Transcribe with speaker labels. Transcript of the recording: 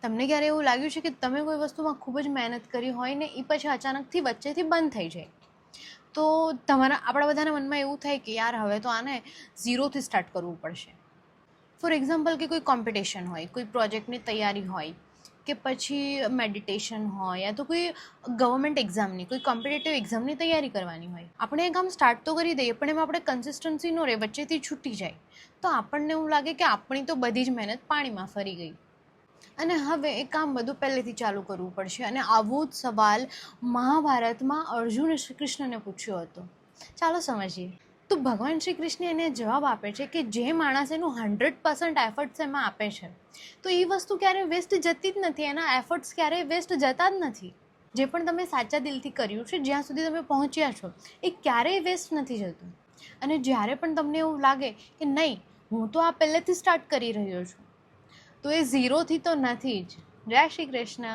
Speaker 1: તમને ક્યારે એવું લાગ્યું છે કે તમે કોઈ વસ્તુમાં ખૂબ જ મહેનત કરી હોય ને એ પછી અચાનકથી વચ્ચેથી બંધ થઈ જાય, તો આપણા બધાના મનમાં એવું થાય કે યાર હવે તો આને ઝીરોથી સ્ટાર્ટ કરવું પડશે. ફોર એક્ઝામ્પલ કે કોઈ કોમ્પિટિશન હોય, કોઈ પ્રોજેક્ટની તૈયારી હોય, કે પછી મેડિટેશન હોય, યા તો કોઈ ગવર્મેન્ટ એક્ઝામની, કોઈ કોમ્પિટેટિવ એક્ઝામની તૈયારી કરવાની હોય. આપણે એ કામ સ્ટાર્ટ તો કરી દઈએ, પણ એમાં આપણે કન્સિસ્ટન્સી ન રહે, વચ્ચેથી છૂટી જાય, તો આપણને એવું લાગે કે આપણી તો બધી જ મહેનત પાણીમાં ફરી ગઈ અને હવે એ કામ બધું પહેલેથી ચાલુ કરવું પડશે. અને આવો જ સવાલ મહાભારતમાં અર્જુને શ્રી કૃષ્ણને પૂછ્યો હતો. ચાલો સમજીએ. તો ભગવાન શ્રી કૃષ્ણ એને જવાબ આપે છે કે જે માણસ એનું 100% એફર્ટ્સ એમાં આપે છે, તો એ વસ્તુ ક્યારેય વેસ્ટ જતી જ નથી, એના એફર્ટ્સ ક્યારેય વેસ્ટ જતા જ નથી. જે પણ તમે સાચા દિલથી કર્યું છે, જ્યાં સુધી તમે પહોંચ્યા છો, એ ક્યારેય વેસ્ટ નથી જતું. અને જ્યારે પણ તમને એવું લાગે કે નહીં, હું તો આ પહેલેથી સ્ટાર્ટ કરી રહ્યો છું, તો એ ઝીરોથી તો નથી જ. જય શ્રી કૃષ્ણ.